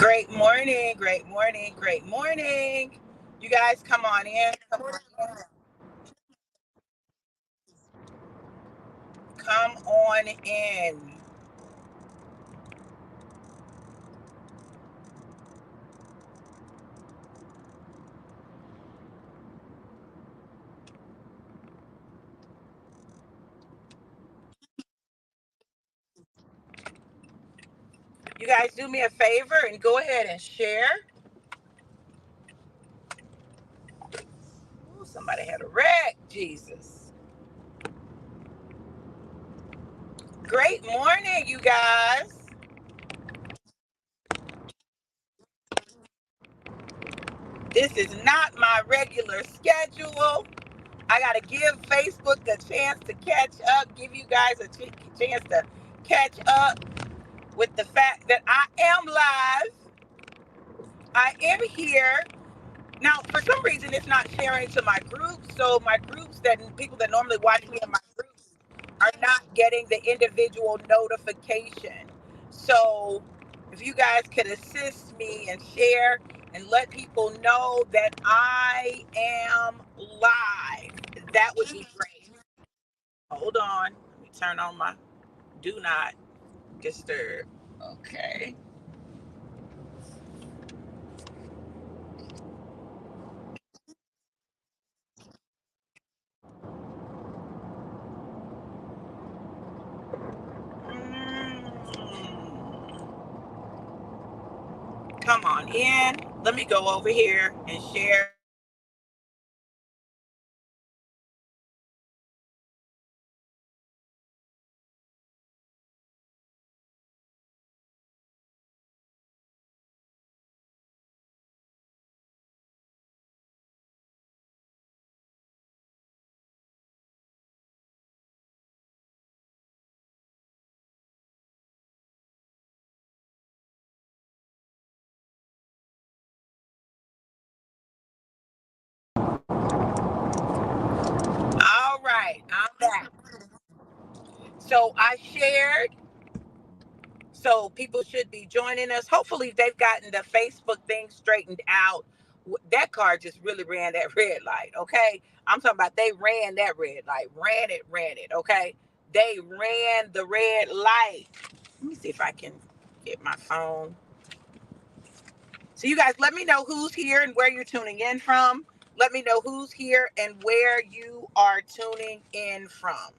Great morning, great morning, great morning. You guys come on in. Come on in. Come on in. You guys do me a favor and go ahead and share. Ooh, somebody had a wreck. Jesus. Great morning, you guys. This is not my regular schedule. I got to give Facebook a chance to catch up, give you guys a chance to catch up with the fact that I am live. I am here. Now, for some reason, it's not sharing to my groups. So my groups that people that normally watch me in my groups are not getting the individual notification. So if you guys could assist me and share and let people know that I am live, that would be great. Hold on. Let me turn on my do not disturb. Okay. Mm. Come on in. Let me go over here and share. All right, I'm back. So I shared. So people should be joining us. Hopefully they've gotten the Facebook thing straightened out. That car just really ran that red light. Okay. I'm talking about they ran that red light. Ran it. Okay. They ran the red light. Let me see if I can get my phone. So you guys let me know who's here and where you're tuning in from. Let me know who's here and where you are tuning in from.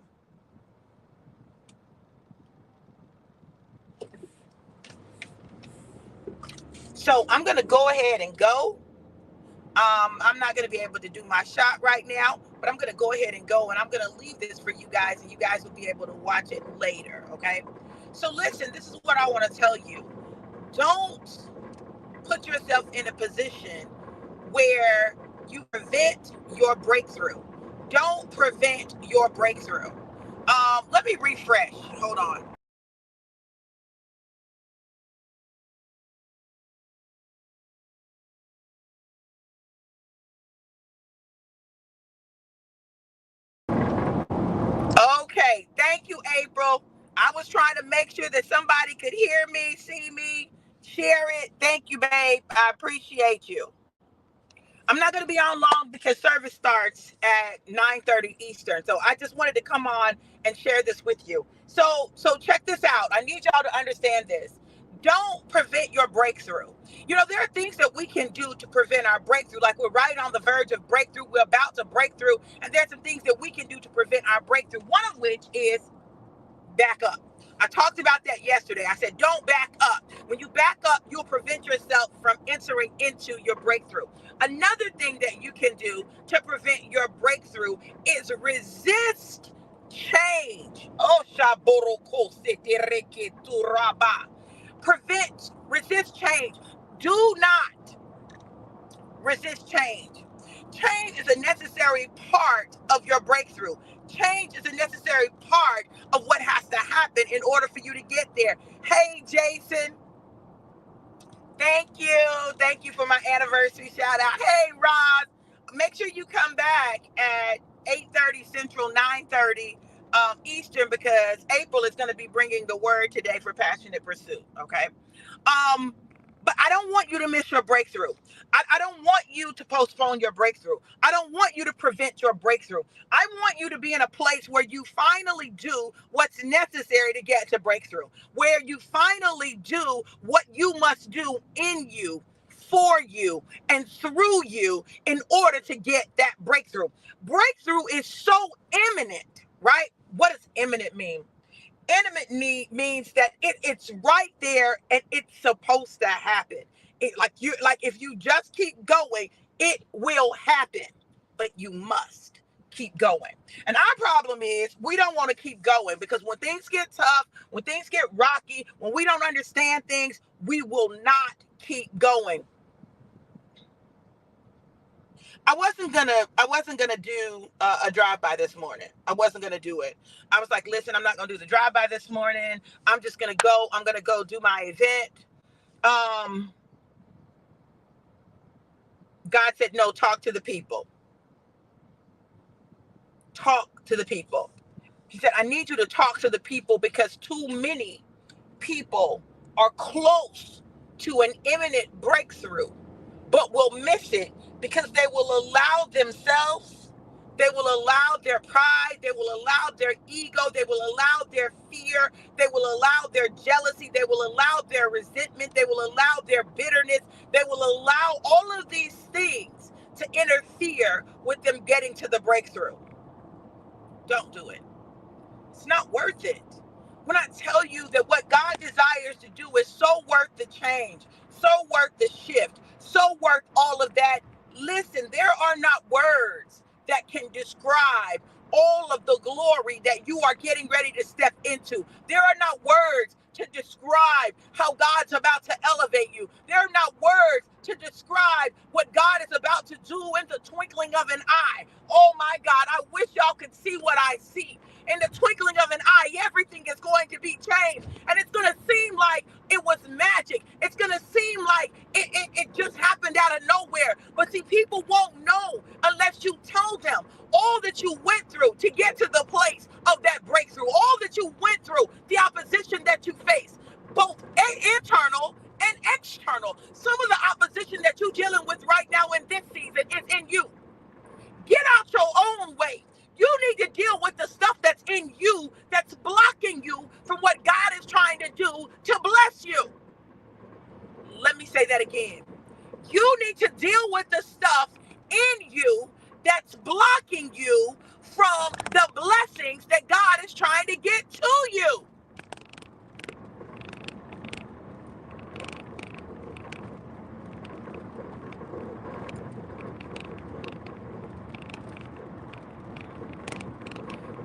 So I'm going to go ahead and go. I'm not going to be able to do my shot right now, but I'm going to go ahead and go, and I'm going to leave this for you guys, and you guys will be able to watch it later. Okay. So listen, this is what I want to tell you. Don't put yourself in a position where you prevent your breakthrough. Don't prevent your breakthrough. Let me refresh. Hold on. Okay, thank you, April. I was trying to make sure that somebody could hear me, see me, share it. Thank you, babe. I appreciate you. I'm not going to be on long because service starts at 9:30 Eastern. So I just wanted to come on and share this with you. So check this out. I need y'all to understand this. Don't prevent your breakthrough. You know, there are things that we can do to prevent our breakthrough. Like we're right on the verge of breakthrough. We're about to break through. And there's some things that we can do to prevent our breakthrough. One of which is back up. I talked about that yesterday. I said, don't back up. When you back up, you'll prevent yourself from entering into your breakthrough. Another thing that you can do to prevent your breakthrough is resist change. Oh, resist change. Do not resist change. Change is a necessary part of your breakthrough. Change is a necessary part of what has to happen in order for you to get there. Hey, Jason, thank you. Thank you for my anniversary shout out. Hey, Roz, make sure you come back at 8:30 Central, 9:30 Eastern, because April is going to be bringing the word today for Passionate Pursuit. Okay. Um, But I don't want you to miss your breakthrough. I don't want you to postpone your breakthrough. I don't want you to prevent your breakthrough. I want you to be in a place where you finally do what's necessary to get to breakthrough, where you finally do what you must do in you, for you, and through you in order to get that breakthrough. Breakthrough is so imminent, right? What does imminent mean? Intimate need means that it's right there and it's supposed to happen. It like if you just keep going, it will happen. But you must keep going. And our problem is we don't want to keep going because when things get tough, when things get rocky, when we don't understand things, we will not keep going. I wasn't gonna do a drive-by this morning. I wasn't gonna do it. I was like, listen, I'm not gonna do the drive-by this morning. I'm gonna go do my event. Um, God said, no, talk to the people. Talk to the people. He said, I need you to talk to the people because too many people are close to an imminent breakthrough, but will miss it because they will allow themselves, they will allow their pride, they will allow their ego, they will allow their fear, they will allow their jealousy, they will allow their resentment, they will allow their bitterness, they will allow all of these things to interfere with them getting to the breakthrough. Don't do it. It's not worth it. When I tell you that what God desires to do is so worth the change, so worth the shift, so worth all of that, listen, there are not words that can describe all of the glory that you are getting ready to step into. There are not words to describe how God's about to elevate you. There are not words to describe what God is about to do in the twinkling of an eye. Oh my God, I wish y'all could see what I see. In the twinkling of an eye, everything is going to be changed. And it's going to seem like it was magic. It's going to seem like it just happened out of nowhere. But see, people won't know unless you tell them all that you went through to get to the place of that breakthrough, all that you went through, the opposition that you faced, both internal and external. Some of the opposition that you're dealing with right now in this season is in you. Get out your own way. You need to deal with the stuff that's in you that's blocking you from what God is trying to do to bless you. Let me say that again. You need to deal with the stuff in you that's blocking you from the blessings that God is trying to get to you.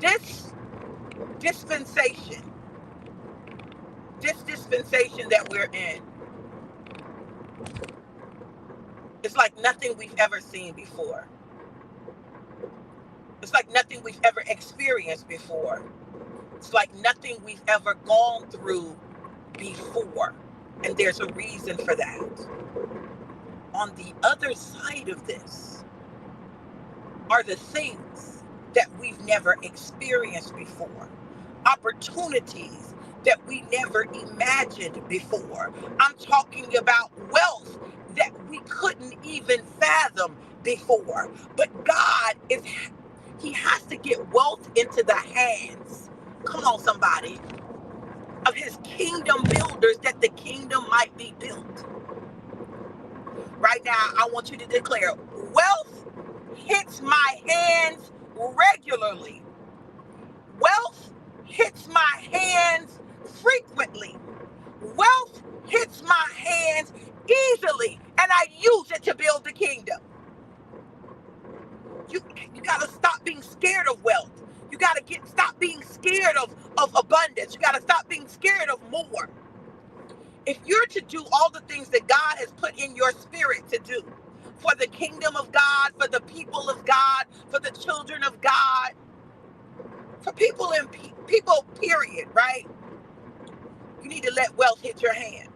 This dispensation, this dispensation that we're in, it's like nothing we've ever seen before. It's like nothing we've ever experienced before. It's like nothing we've ever gone through before. And there's a reason for that. On the other side of this are the things that we've never experienced before, opportunities that we never imagined before. I'm talking about wealth that we couldn't even fathom before. But God He has to get wealth into the hands, come on somebody, of His kingdom builders that the kingdom might be built. Right now, I want you to declare, wealth hits my hands regularly. Wealth hits my hands frequently. Wealth hits my hands easily, and I use it to build the kingdom. You got to stop being scared of wealth. You got to stop being scared of abundance. You got to stop being scared of more. If you're to do all the things that God has put in your spirit to do for the kingdom of God, for the people of God, for the children of God, for people period, right? You need to let wealth hit your hand.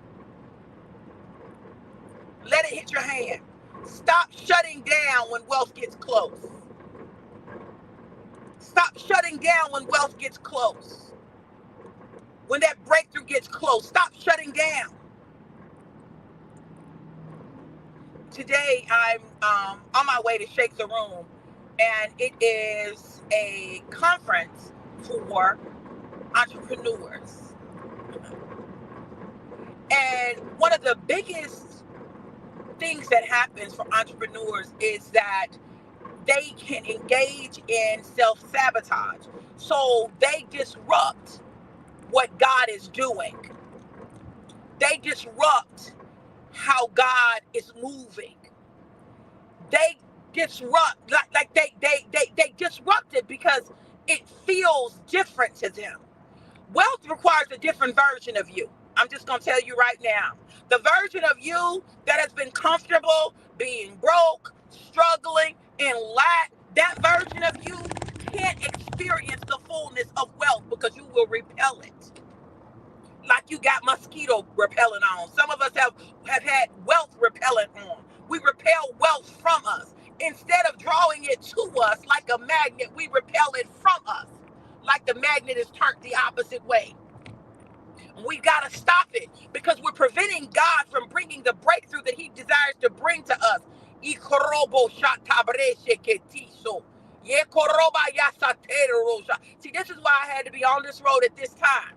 Let it hit your hand. Stop shutting down when wealth gets close. Stop shutting down when wealth gets close. When that breakthrough gets close, stop shutting down. Today I'm on my way to Shake the Room, and it is a conference for entrepreneurs. And one of the biggest things that happens for entrepreneurs is that they can engage in self-sabotage. So they disrupt what God is doing. They disrupt how God is moving. They disrupt, they disrupt it because it feels different to them. Wealth requires a different version of you. I'm just going to tell you right now. The version of you that has been comfortable being broke, struggling, in lack, that version of you can't experience the fullness of wealth because you will repel it. Like you got mosquito repellent on. Some of us have had wealth repellent on. We repel wealth from us. Instead of drawing it to us like a magnet, we repel it from us. Like the magnet is turned the opposite way. We got to stop it because we're preventing God from bringing the breakthrough that he desires to bring to us. See, this is why I had to be on this road at this time.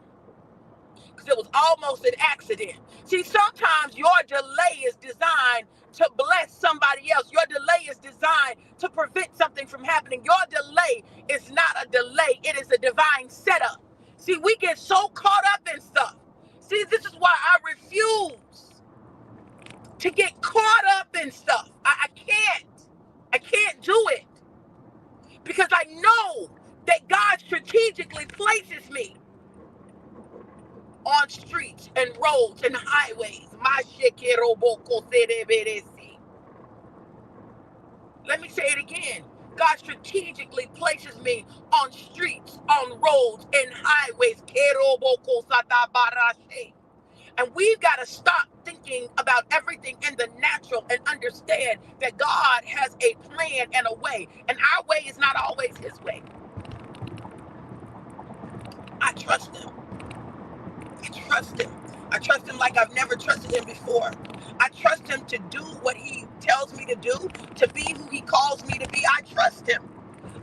Because it was almost an accident. See, sometimes your delay is designed to bless somebody else. Your delay is designed to prevent something from happening. Your delay is not a delay. It is a divine setup. See, we get so caught up in stuff. See, this is why I refuse to get caught up in stuff. I can't. I can't do it. Because I know that God strategically places me on streets and roads and highways. Let me say it again. God strategically places me on streets, on roads, and highways. And we've got to stop thinking about everything in the natural and understand that God has a plan and a way. And our way is not always his way. I trust him. I trust him. I trust him like I've never trusted him before. I trust him to do what he tells me to do, to be who he calls me to be. I trust him.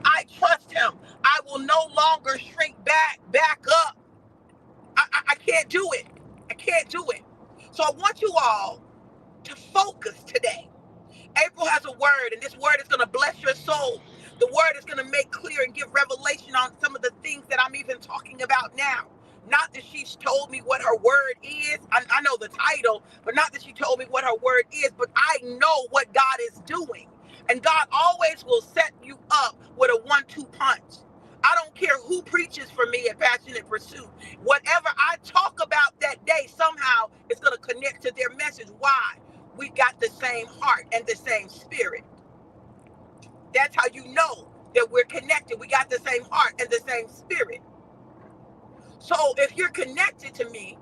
I trust him. I will no longer shrink back up. I can't do it. I can't do it. So I want you all to focus today. April has a word, and this word is going to bless your soul. The word is going to make clear and give revelation on some of the things that I'm even talking about now. Not that she's told me what her word is. I know the title, but not that she told me what her word is, but I know what God is doing. And God always will set you up with a 1-2 punch. I don't care who preaches for me at Passionate Pursuit. Whatever I talk about that day, somehow it's going to connect to their message. Why? We got the same heart and the same spirit. That's how you know that we're connected. We got the same heart and the same spirit. So if you're connected to me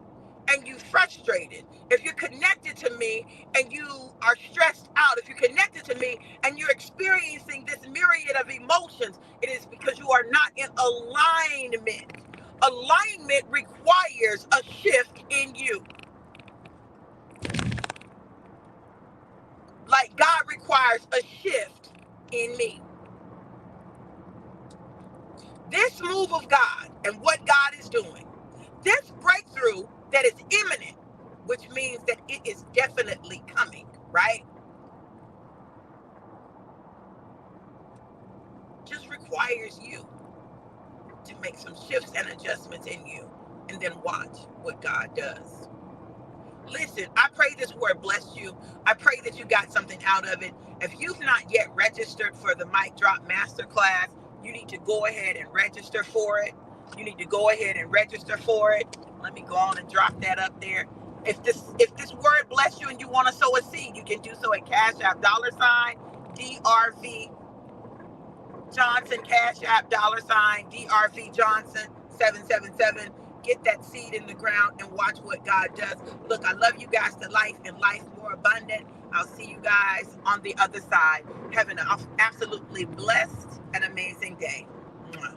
and you're frustrated, if you're connected to me and you are stressed out, if you're connected to me and you're experiencing this myriad of emotions, it is because you are not in alignment. Alignment requires a shift in you. Like God requires a shift in me. This move of God and what God is doing, this breakthrough that is imminent, which means that it is definitely coming, right? Just requires you to make some shifts and adjustments in you and then watch what God does. Listen, I pray this word bless you. I pray that you got something out of it. If you've not yet registered for the Mic Drop Masterclass, you need to go ahead and register for it. You need to go ahead and register for it. Let me go on and drop that up there. If this word bless you and you want to sow a seed, you can do so at Cash App $DRV Johnson, Cash App $DRV Johnson 777. Get that seed in the ground and watch what God does. Look, I love you guys to life and life more abundant. I'll see you guys on the other side. Having an absolutely blessed and amazing day. Mwah.